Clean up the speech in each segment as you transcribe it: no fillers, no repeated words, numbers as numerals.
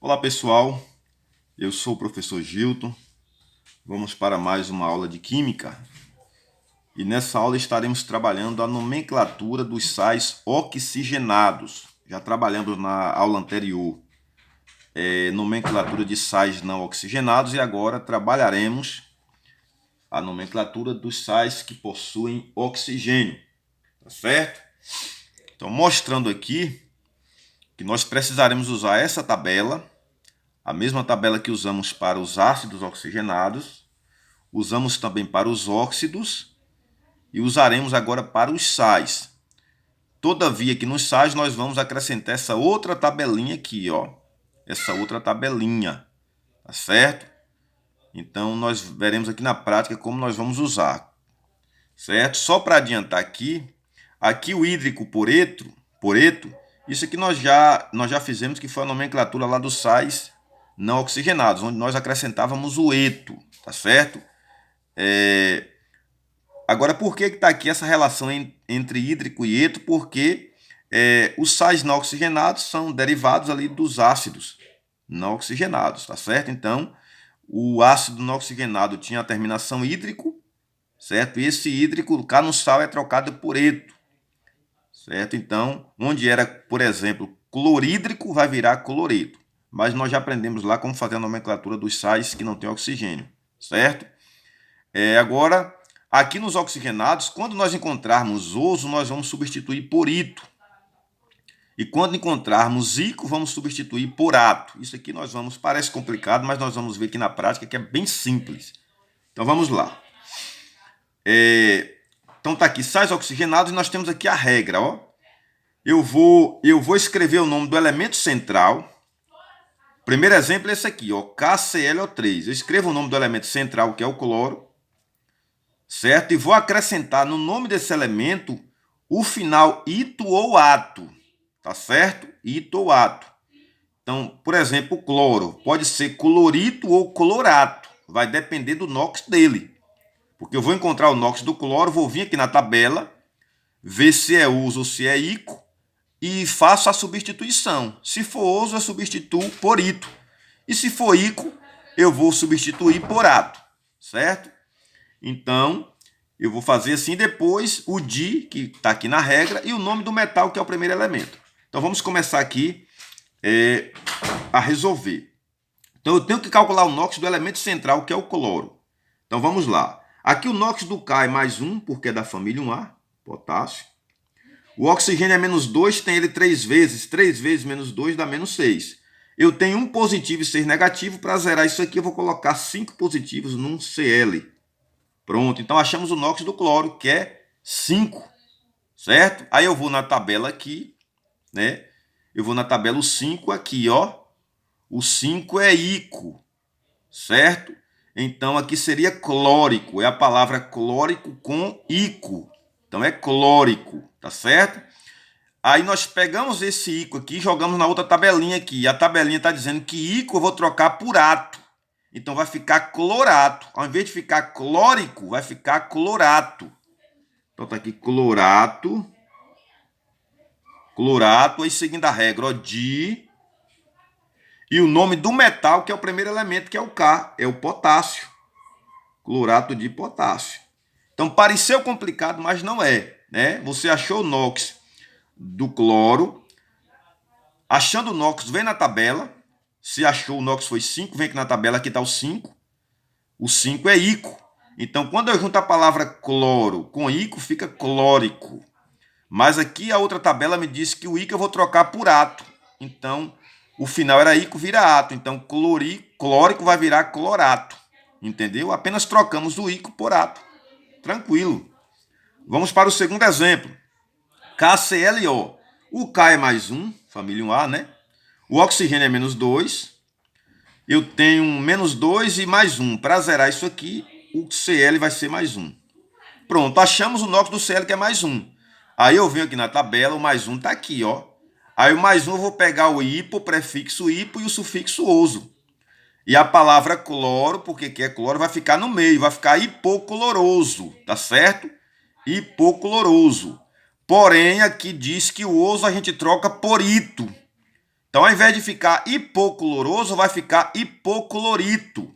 Olá pessoal, eu sou o professor Gilton. Vamos para mais uma aula de Química. E nessa aula estaremos trabalhando a nomenclatura dos sais oxigenados. Já trabalhamos na aula anterior nomenclatura de sais não oxigenados e agora trabalharemos a nomenclatura dos sais que possuem oxigênio. Tá certo? Então, mostrando aqui que nós precisaremos usar essa tabela, a mesma tabela que usamos para os ácidos oxigenados, usamos também para os óxidos e usaremos agora para os sais. Todavia, que nos sais nós vamos acrescentar essa outra tabelinha aqui, ó. Essa outra tabelinha, tá certo? Então, nós veremos aqui na prática como nós vamos usar, certo? Só para adiantar aqui o hídrico poreto, isso aqui nós já fizemos, que foi a nomenclatura lá dos sais não oxigenados, onde nós acrescentávamos o eto, tá certo? Agora, por que está aqui essa relação entre hídrico e eto? Porque os sais não oxigenados são derivados ali dos ácidos não oxigenados, tá certo? Então, o ácido não oxigenado tinha a terminação hídrico, certo? E esse hídrico, cá no sal, é trocado por eto, certo? Então, onde era, por exemplo, clorídrico, vai virar cloreto. Mas nós já aprendemos lá como fazer a nomenclatura dos sais que não têm oxigênio, certo? Agora, aqui nos oxigenados, quando nós encontrarmos oso, nós vamos substituir por ito. E quando encontrarmos ico, vamos substituir por ato. Isso aqui nós vamos, parece complicado, mas nós vamos ver aqui na prática que é bem simples. Então vamos lá. Então tá aqui, sais oxigenados, e nós temos aqui a regra, ó. Eu vou escrever o nome do elemento central. Primeiro exemplo é esse aqui, ó, KClO3. Eu escrevo o nome do elemento central, que é o cloro, certo? E vou acrescentar no nome desse elemento o final ito ou ato, tá certo? Ito ou ato. Então, por exemplo, o cloro pode ser clorito ou clorato, vai depender do NOx dele. Porque eu vou encontrar o NOx do cloro, vou vir aqui na tabela, ver se é uso ou se é ico, e faço a substituição. Se for oso, eu substituo por ito. E se for ico, eu vou substituir por ato, certo? Então, eu vou fazer assim, depois o di, que está aqui na regra, e o nome do metal, que é o primeiro elemento. Então, vamos começar aqui a resolver. Então, eu tenho que calcular o NOx do elemento central, que é o cloro. Então, vamos lá. Aqui o NOx do K é mais 1, porque é da família 1A, potássio. O oxigênio é menos 2, tem ele 3 vezes. 3 vezes menos 2 dá menos 6. Eu tenho 1 positivo e 6 negativo. Para zerar isso aqui, eu vou colocar 5 positivos num Cl. Pronto, então achamos o NOx do cloro, que é 5, certo? Aí eu vou na tabela aqui, né? Eu vou na tabela o 5 aqui, ó. O 5 é ico, certo? Então aqui seria clórico, é a palavra clórico com ico. Então é clórico, tá certo? Aí nós pegamos esse ico aqui e jogamos na outra tabelinha aqui. A tabelinha está dizendo que ico eu vou trocar por ato. Então vai ficar clorato. Ao invés de ficar clórico, vai ficar clorato. Então tá aqui clorato. Clorato, aí seguindo a regra, ó, di. E o nome do metal, que é o primeiro elemento, que é o K, é o potássio. Clorato de potássio. Então pareceu complicado, mas não é, né? Você achou o NOx do cloro. Achando o NOx, vem na tabela. Se achou o NOx foi 5, vem aqui na tabela, aqui está o 5. O 5 é ico. Então, quando eu junto a palavra cloro com ico, fica clórico. Mas aqui a outra tabela me disse que o ico eu vou trocar por ato. Então, o final era ico, vira ato. Então, clórico vai virar clorato. Entendeu? Apenas trocamos o ico por ato. Tranquilo. Vamos para o segundo exemplo. KClO. O K é mais 1, família 1A, né? O oxigênio é menos 2. Eu tenho menos 2 e mais 1. Para zerar isso aqui, o Cl vai ser mais 1. Pronto, achamos o NOx do Cl, que é mais 1. Aí eu venho aqui na tabela, o mais 1 está aqui, ó. Aí o mais 1 eu vou pegar o hipo, o prefixo hipo e o sufixo oso. E a palavra cloro, porque que é cloro, vai ficar no meio, vai ficar hipocloroso, tá certo? Hipocloroso. Porém, aqui diz que o oso a gente troca por ito. Então, ao invés de ficar hipocloroso, vai ficar hipoclorito.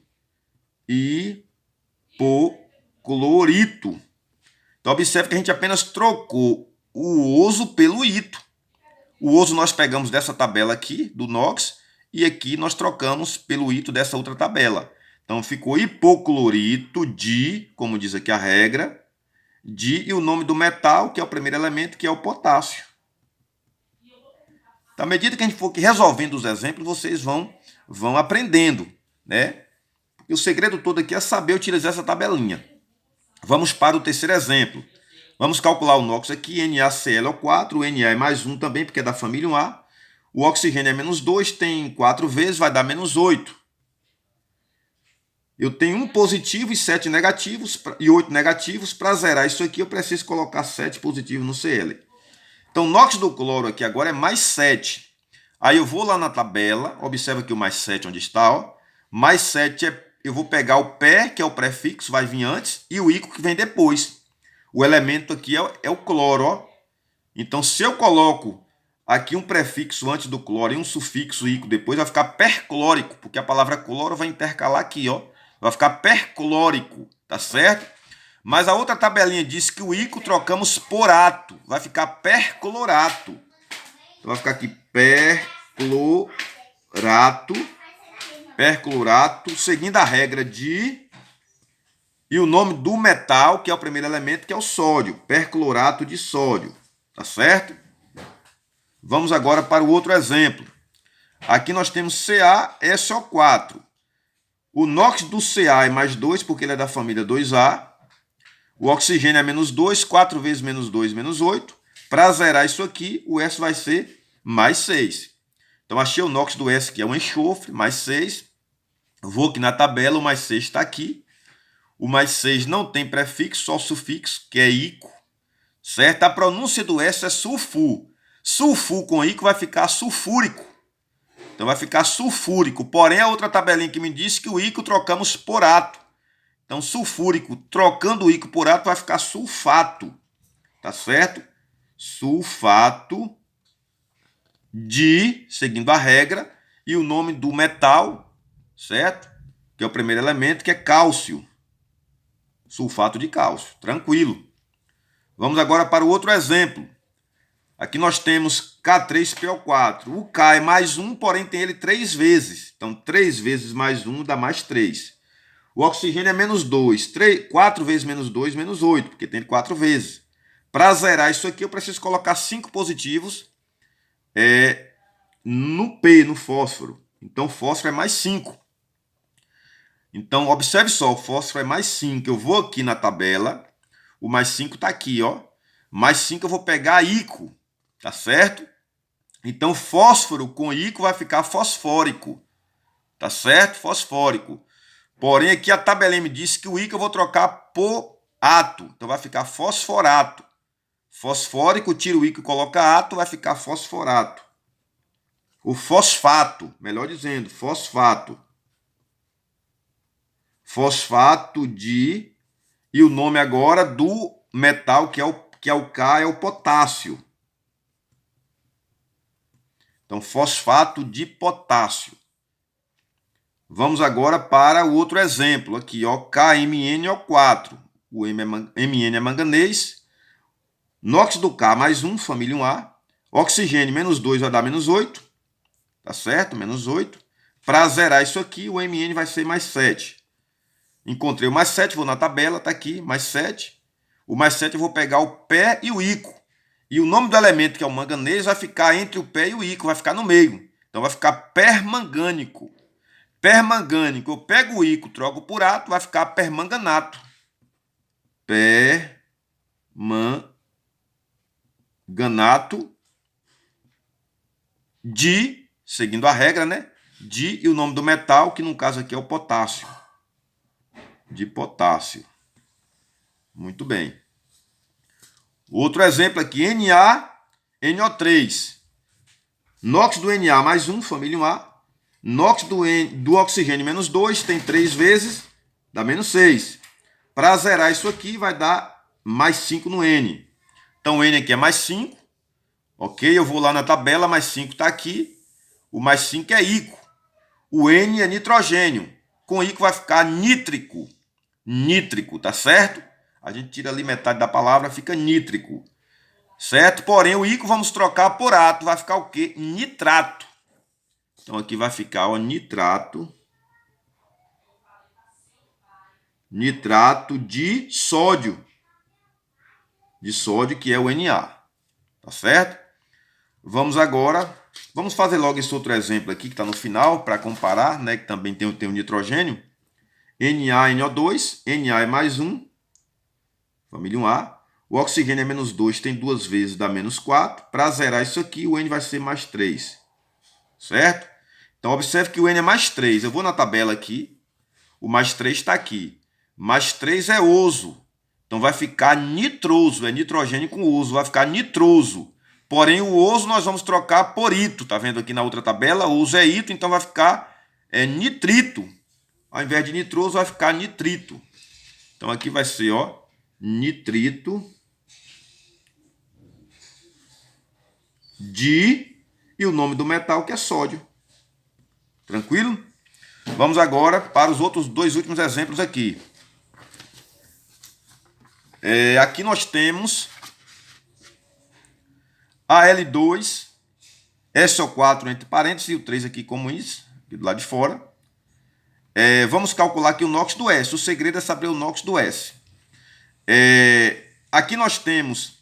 Hipoclorito. Então, observe que a gente apenas trocou o oso pelo ito. O oso nós pegamos dessa tabela aqui, do NOx, e aqui nós trocamos pelo ito dessa outra tabela. Então, ficou hipoclorito de, como diz aqui a regra, de e o nome do metal, que é o primeiro elemento, que é o potássio. Então, à medida que a gente for resolvendo os exemplos, vocês vão aprendendo, né? E o segredo todo aqui é saber utilizar essa tabelinha. Vamos para o terceiro exemplo. Vamos calcular o NOx aqui, NaClO4, o Na é mais 1 também, porque é da família 1A. O oxigênio é menos 2, tem 4 vezes, vai dar menos 8. Eu tenho 1 positivo e 7 negativos, e 8 negativos. Para zerar isso aqui, eu preciso colocar 7 positivos no Cl. Então, o NOx do cloro aqui agora é mais 7. Aí eu vou lá na tabela, observa aqui o mais 7 onde está, ó. Mais 7 eu vou pegar o pé, que é o prefixo, vai vir antes, e o ico que vem depois. O elemento aqui é o cloro, ó. Então, se eu coloco aqui um prefixo antes do cloro e um sufixo ico depois, vai ficar perclórico, porque a palavra cloro vai intercalar aqui, ó. Vai ficar perclórico, tá certo? Mas a outra tabelinha diz que o ico trocamos por ato, vai ficar perclorato. Então, vai ficar aqui perclorato, seguindo a regra de... E o nome do metal, que é o primeiro elemento, que é o sódio, perclorato de sódio, tá certo? Vamos agora para o outro exemplo. Aqui nós temos CaSO4. O NOx do Ca é mais 2, porque ele é da família 2A. O oxigênio é menos 2, 4 vezes menos 2, menos 8. Para zerar isso aqui, o S vai ser mais 6. Então, achei o NOx do S, que é um enxofre, mais 6. Vou aqui na tabela, o mais 6 está aqui. O mais 6 não tem prefixo, só o sufixo, que é ico. Certo? A pronúncia do S é sulfur. Sulfur com ico vai ficar sulfúrico. Então, vai ficar sulfúrico. Porém, a outra tabelinha que me diz que o ico trocamos por ato. Então, sulfúrico, trocando o ico por ato, vai ficar sulfato. Tá certo? Sulfato de, seguindo a regra, e o nome do metal, certo? Que é o primeiro elemento, que é cálcio. Sulfato de cálcio. Tranquilo. Vamos agora para o outro exemplo. Aqui nós temos K3PO4. O K é mais 1, porém tem ele 3 vezes. Então, 3 vezes mais 1 dá mais 3. O oxigênio é menos 2. 4 vezes menos 2, menos 8, porque tem 4 vezes. Para zerar isso aqui, eu preciso colocar 5 positivos no P, no fósforo. Então, o fósforo é mais 5. Então, observe só, o fósforo é mais 5. Eu vou aqui na tabela, o mais 5 está aqui, ó. Mais 5 eu vou pegar ico, tá certo? Então, fósforo com ico vai ficar fosfórico, tá certo? Fosfórico. Porém, aqui a tabelinha me diz que o ico eu vou trocar por ato. Então, vai ficar fosforato. Fosfórico, tira o ico e coloca ato, vai ficar fosforato. O fosfato, melhor dizendo, fosfato. Fosfato de... E o nome agora do metal, que é o K, é o potássio. Então, fosfato de potássio. Vamos agora para o outro exemplo aqui, ó, KMnO4. O Mn é manganês. NOx do K mais 1, família 1A. Oxigênio menos 2 vai dar menos 8. Tá certo? Menos 8. Para zerar isso aqui, o Mn vai ser mais 7. Encontrei o mais 7, vou na tabela, tá aqui, mais 7. O mais 7 eu vou pegar o pé e o ico. E o nome do elemento, que é o manganês, vai ficar entre o pé e o ico, vai ficar no meio. Então, vai ficar permangânico. Permangânico, eu pego o ico, troco por ato, vai ficar permanganato. Permanganato de, seguindo a regra, né? De e o nome do metal, que no caso aqui é o potássio. De potássio. Muito bem. Outro exemplo aqui, NaNO3. NOx do Na mais 1, família 1A. NOx do oxigênio menos 2, tem 3 vezes, dá menos 6. Para zerar isso aqui, vai dar mais 5 no N. Então, o N aqui é mais 5. Ok? Eu vou lá na tabela, mais 5 está aqui. O mais 5 é íquo. O N é nitrogênio. Com íquo vai ficar nítrico. Nítrico, tá certo? A gente tira ali metade da palavra, fica nítrico. Certo? Porém, o íquo vamos trocar por ato. Vai ficar o quê? Nitrato. Então, aqui vai ficar o nitrato. Nitrato de sódio. De sódio, que é o Na. Tá certo? Vamos agora... Vamos fazer logo esse outro exemplo aqui, que está no final, para comparar, né? Que também tem o nitrogênio. NaNO2. Na é mais 1. Família 1A. O oxigênio é menos 2, tem 2 vezes, dá menos 4. Para zerar isso aqui, o N vai ser mais 3. Certo? Então, observe que o N é mais 3. Eu vou na tabela aqui. O mais 3 está aqui. Mais 3 é oso. Então, vai ficar nitroso. É nitrogênio com oso. Vai ficar nitroso. Porém, o oso nós vamos trocar por ito. Está vendo aqui na outra tabela? O oso é ito, então vai ficar nitrito. Ao invés de nitroso, vai ficar nitrito. Então, aqui vai ser, ó, nitrito de... E o nome do metal, que é sódio. Tranquilo? Vamos agora para os outros dois últimos exemplos aqui. Aqui nós temos Al2, SO4 entre parênteses e o 3 aqui como isso, aqui do lado de fora. Vamos calcular aqui o NOx do S. O segredo é saber o NOx do S. Aqui nós temos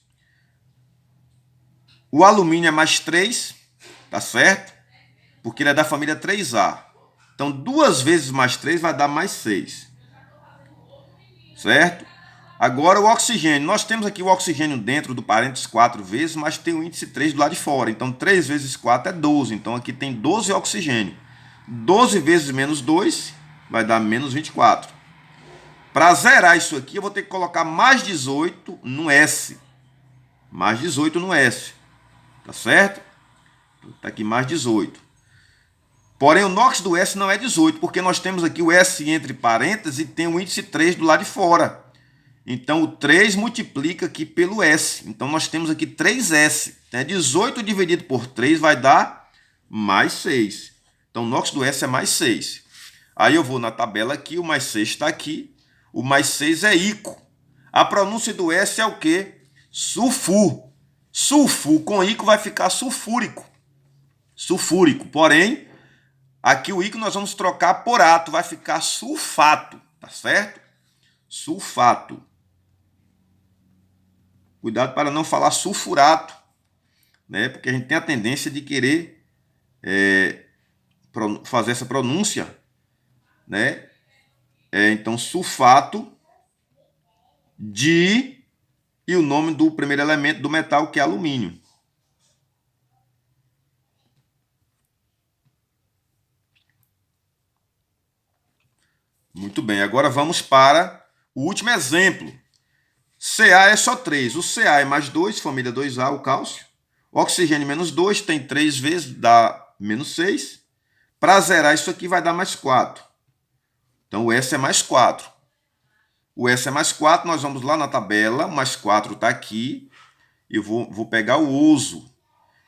o alumínio é mais 3, tá certo? Porque ele é da família 3A. Então, 2 vezes mais 3 vai dar mais 6. Certo? Agora, o oxigênio. Nós temos aqui o oxigênio dentro do parênteses 4 vezes, mas tem o índice 3 do lado de fora. Então, 3 vezes 4 é 12. Então, aqui tem 12 oxigênio. 12 vezes menos 2 vai dar menos 24. Para zerar isso aqui, eu vou ter que colocar mais 18 no S. Mais 18 no S. Tá certo? Está aqui mais 18. Porém, o NOx do S não é 18, porque nós temos aqui o S entre parênteses e tem o índice 3 do lado de fora. Então, o 3 multiplica aqui pelo S. Então, nós temos aqui 3S. 18 dividido por 3 vai dar mais 6. Então, o NOx do S é mais 6. Aí eu vou na tabela aqui, o mais 6 está aqui. O mais 6 é íquo. A pronúncia do S é o quê? Sulfur. Sulfur com íquo vai ficar sulfúrico. Sulfúrico. Porém, aqui o íquo nós vamos trocar por ato. Vai ficar sulfato. Tá certo? Sulfato. Cuidado para não falar sulfurato, né? Porque a gente tem a tendência de querer fazer essa pronúncia, né? Então, sulfato de... E o nome do primeiro elemento do metal, que é alumínio. Muito bem, agora vamos para o último exemplo. Ca é só 3. O Ca é mais 2, família 2A, o cálcio. O oxigênio menos 2, tem 3 vezes, dá menos 6. Para zerar isso aqui vai dar mais 4. Então, o S é mais 4. O S é mais 4, nós vamos lá na tabela, mais 4 está aqui. Eu vou pegar o oso.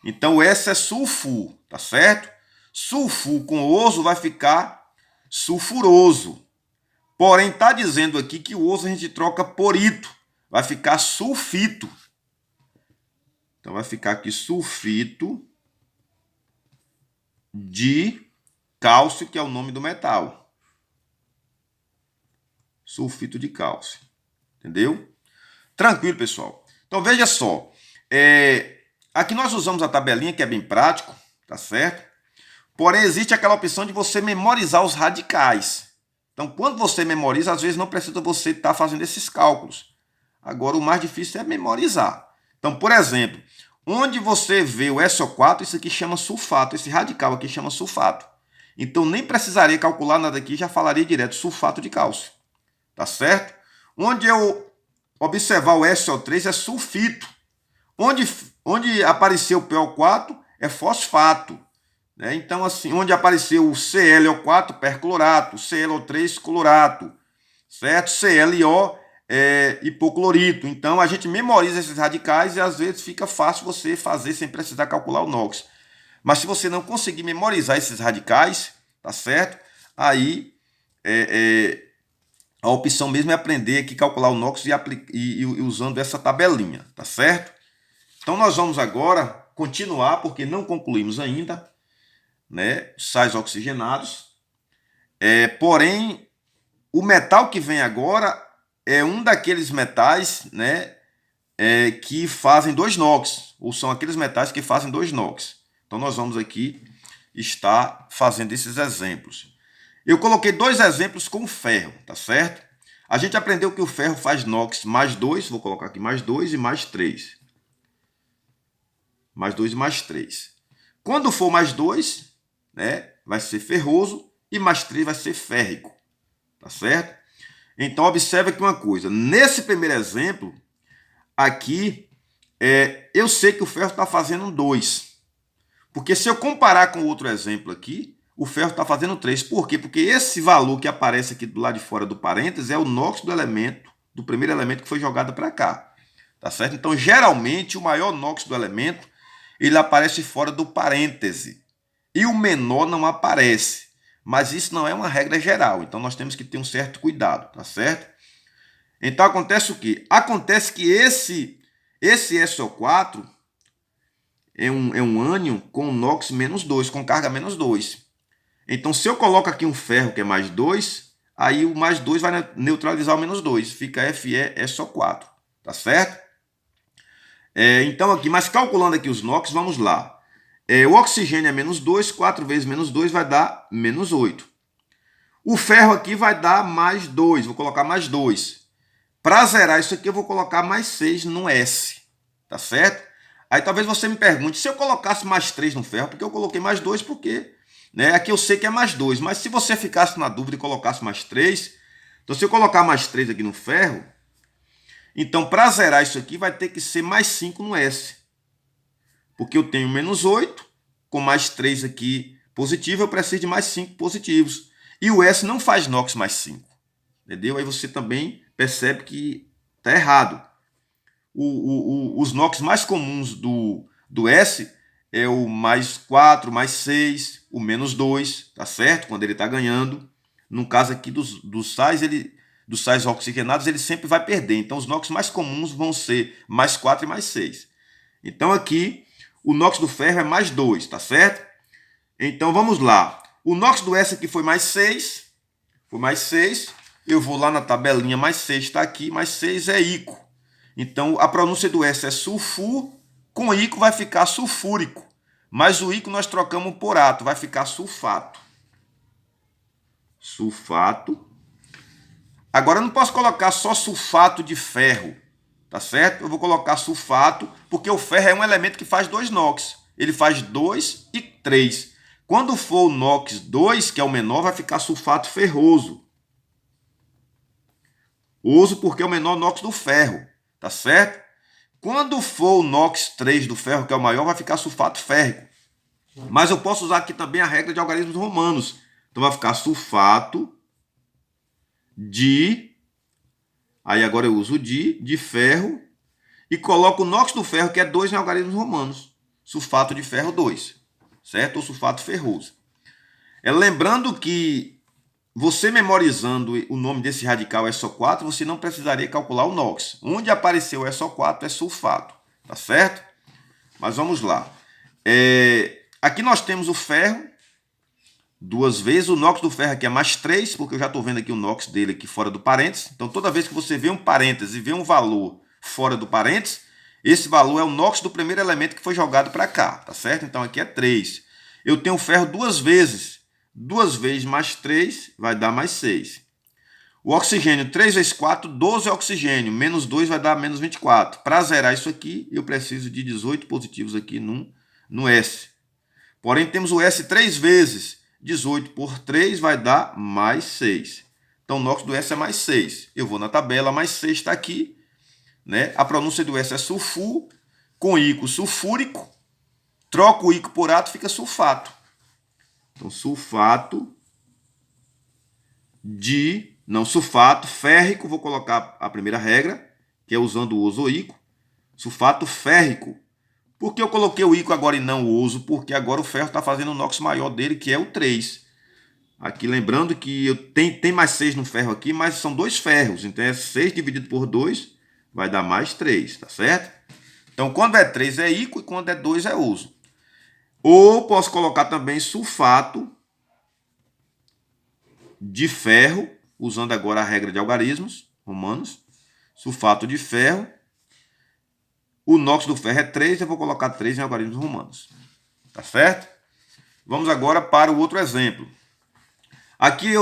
Então, o S é sulfur, tá certo? Sulfur com oso vai ficar sulfuroso. Porém, está dizendo aqui que o oso a gente troca por ito. Vai ficar sulfito. Então, vai ficar aqui sulfito de cálcio, que é o nome do metal. Sulfito de cálcio. Entendeu? Tranquilo, pessoal. Então, veja só. Aqui nós usamos a tabelinha, que é bem prático, tá certo? Porém, existe aquela opção de você memorizar os radicais. Então, quando você memoriza, às vezes não precisa você estar fazendo esses cálculos. Agora, o mais difícil é memorizar. Então, por exemplo, onde você vê o SO4, isso aqui chama sulfato. Esse radical aqui chama sulfato. Então, nem precisaria calcular nada aqui, já falaria direto sulfato de cálcio. Tá certo? Onde eu observar o SO3 é sulfito. Onde apareceu o PO4 é fosfato. Né? Então, assim, onde apareceu o ClO4, perclorato, ClO3, clorato, certo? ClO hipoclorito. Então, a gente memoriza esses radicais e às vezes fica fácil você fazer sem precisar calcular o NOx. Mas se você não conseguir memorizar esses radicais, tá certo? Aí a opção mesmo é aprender aqui, calcular o NOx e usando essa tabelinha, tá certo? Então nós vamos agora continuar, porque não concluímos ainda, né? Sais oxigenados. Porém, o metal que vem agora é um daqueles metais, né? Que fazem 2 NOx, ou são aqueles metais que fazem 2 NOx. Então nós vamos aqui estar fazendo esses exemplos. Eu coloquei 2 exemplos com ferro, tá certo? A gente aprendeu que o ferro faz NOx mais 2, vou colocar aqui mais 2 e mais 3. Mais 2 e mais 3. Quando for mais 2, né, vai ser ferroso e mais 3 vai ser férrico, tá certo? Então observe aqui uma coisa, nesse primeiro exemplo, aqui, eu sei que o ferro está fazendo 2. Porque se eu comparar com outro exemplo aqui, o ferro está fazendo 3. Por quê? Porque esse valor que aparece aqui do lado de fora do parênteses é o NOx do elemento, do primeiro elemento que foi jogado para cá. Tá certo? Então, geralmente, o maior NOx do elemento, ele aparece fora do parêntese. E o menor não aparece. Mas isso não é uma regra geral. Então, nós temos que ter um certo cuidado. Tá certo? Então, acontece o quê? Acontece que esse SO4 é um ânion com NOx menos 2, com carga menos 2. Então, se eu coloco aqui um ferro que é mais 2, aí o mais 2 vai neutralizar o menos 2. Fica FeSO4. Tá certo? Então, aqui, mas calculando aqui os NOx, vamos lá. O oxigênio é menos 2, 4 vezes menos 2 vai dar menos 8. O ferro aqui vai dar mais 2, vou colocar mais 2. Para zerar isso aqui, eu vou colocar mais 6 no S. Tá certo? Aí talvez você me pergunte, se eu colocasse mais 3 no ferro, porque eu coloquei mais 2, porque né, aqui eu sei que é mais 2. Mas se você ficasse na dúvida e colocasse mais 3, então se eu colocar mais 3 aqui no ferro, então para zerar isso aqui vai ter que ser mais 5 no S. Porque eu tenho menos 8, com mais 3 aqui positivo, eu preciso de mais 5 positivos. E o S não faz NOx mais 5. Entendeu? Aí você também percebe que está errado. Os NOx mais comuns do S é o mais 4, mais 6, o menos 2, tá certo? Quando ele está ganhando. No caso aqui dos sais oxigenados, ele sempre vai perder. Então, os NOx mais comuns vão ser mais 4 e mais 6. Então, aqui, o NOx do ferro é mais 2, tá certo? Então, vamos lá. O NOx do S aqui foi mais 6. Foi mais 6. Eu vou lá na tabelinha, mais 6 está aqui, mais 6 é ico. Então, a pronúncia do S é sulfur, com ico vai ficar sulfúrico. Mas o ico nós trocamos por ato, vai ficar sulfato. Sulfato. Agora eu não posso colocar só sulfato de ferro, tá certo? Eu vou colocar sulfato, porque o ferro é um elemento que faz 2 NOx. Ele faz 2 e 3. Quando for o NOx 2, que é o menor, vai ficar sulfato ferroso. Uso porque é o menor NOx do ferro, tá certo? Quando for o NOx 3 do ferro, que é o maior, vai ficar sulfato férrico. Mas eu posso usar aqui também a regra de algarismos romanos. Então vai ficar sulfato de... Aí agora eu uso de ferro e coloco o NOx do ferro, que é 2 em algarismos romanos. Sulfato de ferro 2, certo? Ou sulfato ferroso. Lembrando que você memorizando o nome desse radical SO4, você não precisaria calcular o NOx. Onde apareceu o SO4 é sulfato, tá certo? Mas vamos lá. Aqui nós temos o ferro, 2 vezes. O NOx do ferro aqui é mais 3, porque eu já estou vendo aqui o NOx dele aqui fora do parênteses. Então, toda vez que você vê um parênteses e vê um valor fora do parênteses, esse valor é o NOx do primeiro elemento que foi jogado para cá, tá certo? Então, aqui é 3. Eu tenho o ferro 2 vezes. 2 vezes mais 3 vai dar mais 6. O oxigênio, 3 vezes 4, 12 é oxigênio. Menos 2 vai dar menos 24. Para zerar isso aqui, eu preciso de 18 positivos aqui no S. Porém, temos o S 3 vezes. 18 por 3 vai dar mais 6. Então, o NOx do S é mais 6. Eu vou na tabela, mais 6 está aqui. Né? A pronúncia do S é sulfur, com ico sulfúrico. Troco o ico por ato, fica sulfato. Então, sulfato sulfato férrico, vou colocar a primeira regra, que é usando o ozoico. Sulfato férrico, Por que eu coloquei o ícaro agora e não o ouso? Porque agora o ferro está fazendo o NOx maior dele, que é o 3. Aqui lembrando que tem mais 6 no ferro aqui, mas são 2 ferros. Então é 6 dividido por 2 vai dar mais 3, tá certo? Então quando é 3 é ícaro e quando é 2 é ouso. Ou posso colocar também sulfato de ferro, usando agora a regra de algarismos romanos. Sulfato de ferro. O NOx do ferro é 3, eu vou colocar 3 em algarismos romanos. Tá certo? Vamos agora para o outro exemplo. Aqui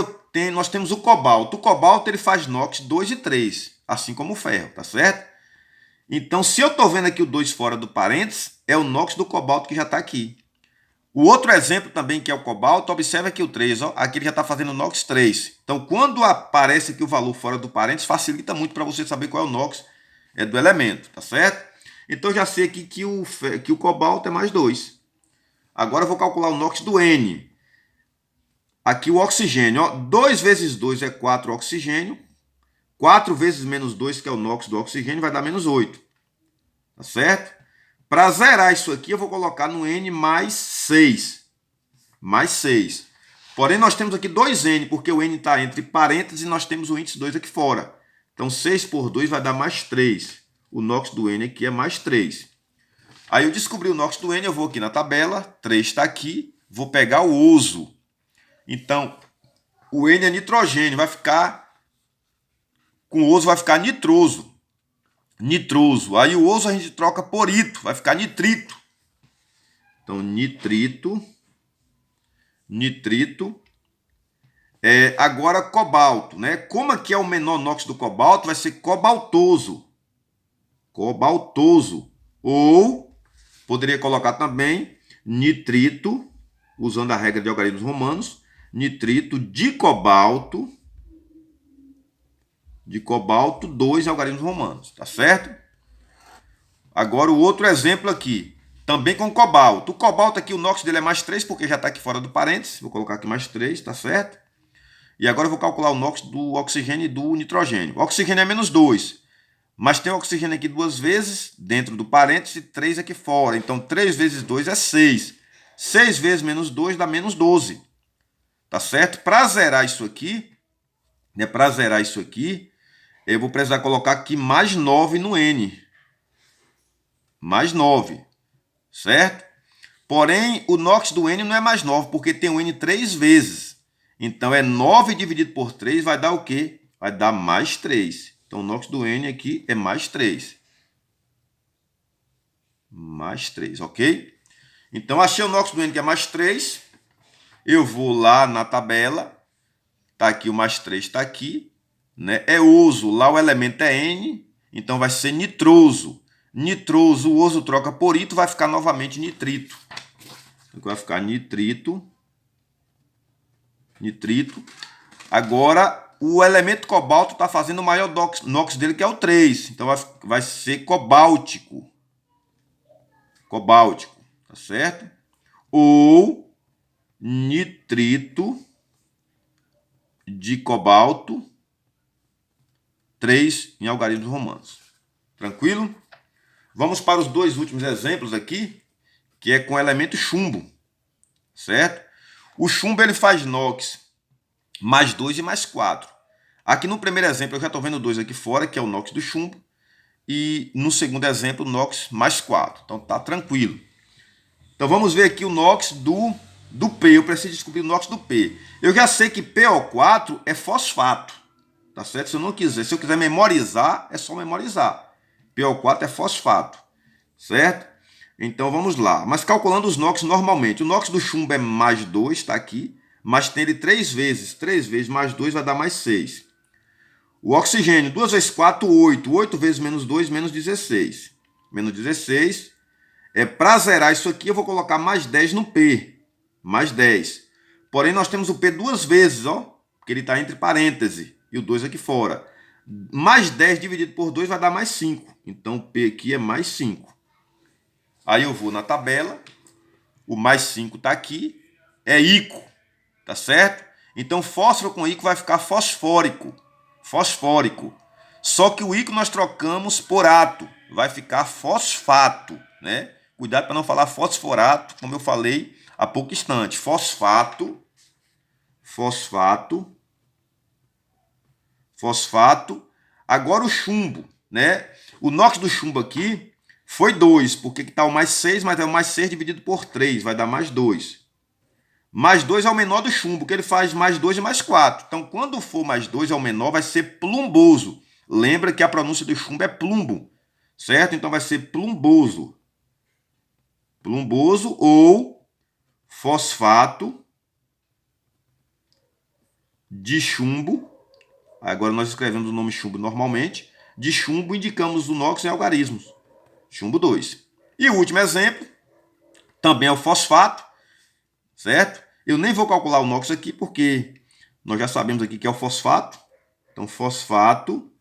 nós temos o cobalto. O cobalto ele faz NOx 2 e 3, assim como o ferro, tá certo? Então, se eu estou vendo aqui o 2 fora do parênteses, é o NOx do cobalto que já está aqui. O outro exemplo também, que é o cobalto, observa aqui o 3, ó, aqui ele já está fazendo NOx 3. Então, quando aparece aqui o valor fora do parênteses, facilita muito para você saber qual é o NOx do elemento, tá certo? Então, já sei aqui que o cobalto é mais 2. Agora, eu vou calcular o NOx do N. Aqui o oxigênio, ó, 2 vezes 2 é 4 oxigênio. 4 vezes menos 2, que é o NOx do oxigênio, vai dar menos 8. Tá certo? Para zerar isso aqui, eu vou colocar no N mais 6. Mais 6. Porém, nós temos aqui 2N, porque o N está entre parênteses e nós temos o índice 2 aqui fora. Então, 6 por 2 vai dar mais 3. O NOx do N aqui é mais 3. Aí eu descobri o NOx do N, eu vou aqui na tabela, 3 está aqui, vou pegar o ouso. Então, o N é nitrogênio, vai ficar... Com o ouso vai ficar nitroso. Nitroso. Aí o ouso a gente troca por ito, vai ficar nitrito. Então, nitrito. Agora, cobalto, né? Como aqui é o menor NOx do cobalto, vai ser cobaltoso. Cobaltoso. Ou, poderia colocar também nitrito, usando a regra de algarismos romanos, nitrito de cobalto 2 em algarismos romanos, tá certo? Agora o outro exemplo aqui, também com cobalto. O cobalto aqui, o NOx dele é mais 3, porque já está aqui fora do parênteses. Vou colocar aqui mais 3, tá certo? E agora eu vou calcular o NOx do oxigênio e do nitrogênio. O oxigênio é menos 2, mas tem o oxigênio aqui 2 vezes, dentro do parênteses, e 3 aqui fora. Então 3 vezes 2 é 6. 6 vezes menos 2 dá menos 12. Tá certo? Para zerar isso aqui, eu vou precisar colocar aqui mais 9 no N. Mais 9. Certo? Porém, o NOx do N não é mais 9, porque tem o N 3 vezes. Então, é 9 dividido por 3 vai dar o quê? Vai dar mais 3. Então, o NOx do N aqui é mais 3. Mais 3, ok? Então, achei o NOx do N que é mais 3. Eu vou lá na tabela. Tá aqui o mais 3, está aqui. Né? É ouso, lá o elemento é N, então vai ser nitroso. Nitroso, o ouso troca por ito, vai ficar novamente nitrito. Vai ficar nitrito. Agora, o elemento cobalto está fazendo o maior NOx dele, que é o 3. Então, vai ser cobáltico. Cobáltico, tá certo? Ou nitrito de cobalto 3 em algarismos romanos. Tranquilo? Vamos para os 2 últimos exemplos aqui, que é com o elemento chumbo. Certo? O chumbo ele faz NOx mais 2 e mais 4. Aqui no primeiro exemplo eu já estou vendo 2 aqui fora, que é o NOx do chumbo. E no segundo exemplo, NOx mais 4. Então tá tranquilo. Então vamos ver aqui o NOx do P. Eu preciso descobrir o NOx do P. Eu já sei que PO4 é fosfato. Tá certo? Se eu quiser memorizar, é só memorizar. PO4 é fosfato. Certo? Então vamos lá. Mas calculando os NOx normalmente. O NOx do chumbo é mais 2, está aqui. Mas tem ele 3 vezes. 3 vezes mais 2 vai dar mais 6. O oxigênio, 2 vezes 4, 8. 8 vezes menos 2, menos 16. Menos 16. Para zerar isso aqui, eu vou colocar mais 10 no P. Mais 10. Porém, nós temos o P 2 vezes, ó. Porque ele está entre parênteses. E o 2 aqui fora. Mais 10 dividido por 2 vai dar mais 5. Então, o P aqui é mais 5. Aí eu vou na tabela. O mais 5 está aqui. É íco. Tá certo? Então, fósforo com íco vai ficar fosfórico. Fosfórico. Só que o íco nós trocamos por ato. Vai ficar fosfato, né? Cuidado para não falar fosforato, como eu falei há pouco instante. Fosfato, fosfato, fosfato. Agora o chumbo, né? O NOx do chumbo aqui foi 2, porque está o mais 6, mas é o mais 6 dividido por 3, vai dar mais 2. Mais 2 é o menor do chumbo, que ele faz mais 2 e mais 4. Então, quando for mais 2 é o menor, vai ser plumboso. Lembra que a pronúncia do chumbo é plumbo, certo? Então, vai ser plumboso. Plumboso ou fosfato de chumbo. Agora nós escrevemos o nome chumbo normalmente. De chumbo indicamos o NOx em algarismos. Chumbo 2. E o último exemplo também é o fosfato, certo? Eu nem vou calcular o NOx aqui porque nós já sabemos aqui que é o fosfato. Então, fosfato.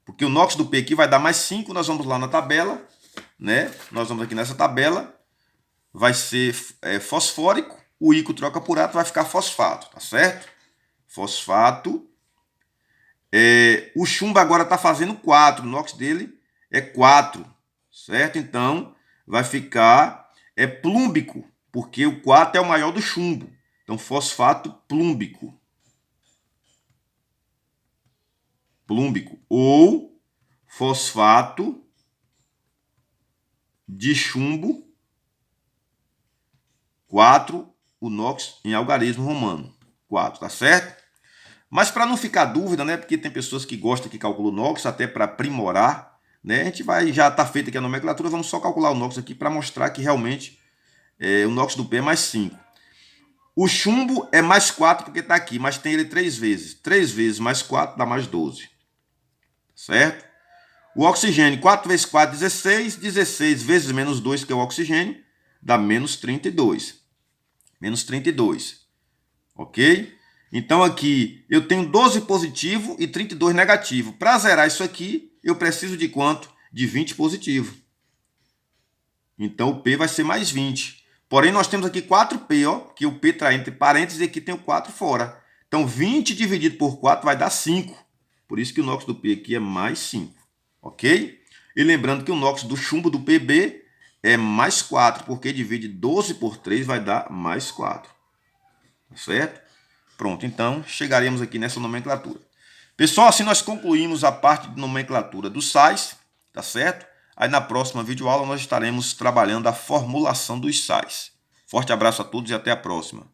Porque o NOx do P aqui vai dar mais 5. Nós vamos lá na tabela, né? Nós vamos aqui nessa tabela. Vai ser fosfórico. O ícaro troca por átomo, vai ficar fosfato, tá certo? Fosfato. O chumbo agora está fazendo 4. O NOx dele é 4, certo? Então, vai ficar plúmbico, porque o 4 é o maior do chumbo. Então, fosfato plúmbico. Plúmbico. Ou fosfato de chumbo 4, o NOx em algarismo romano. 4, tá certo? Mas para não ficar dúvida, né? Porque tem pessoas que gostam que calculam o NOx até para aprimorar, né? A gente vai, já está feita aqui a nomenclatura, vamos só calcular o NOx aqui para mostrar que realmente o NOx do P é mais 5. O chumbo é mais 4 porque está aqui, mas tem ele 3 vezes. 3 vezes mais 4 dá mais 12. Certo? O oxigênio, 4 vezes 4, 16. 16 vezes menos 2, que é o oxigênio, dá menos 32. Menos 32. Ok? Então aqui eu tenho 12 positivo e 32 negativo. Para zerar isso aqui, eu preciso de quanto? De 20 positivo. Então o P vai ser mais 20. Porém, nós temos aqui 4P, ó, que o P está entre parênteses e aqui tem o 4 fora. Então 20 dividido por 4 vai dar 5. Por isso que o NOx do P aqui é mais 5. Ok? E lembrando que o NOx do chumbo do PB é mais 4, porque divide 12 por 3 vai dar mais 4. Certo? Pronto, então chegaremos aqui nessa nomenclatura. Pessoal, assim nós concluímos a parte de nomenclatura dos sais, tá certo? Aí na próxima videoaula nós estaremos trabalhando a formulação dos sais. Forte abraço a todos e até a próxima.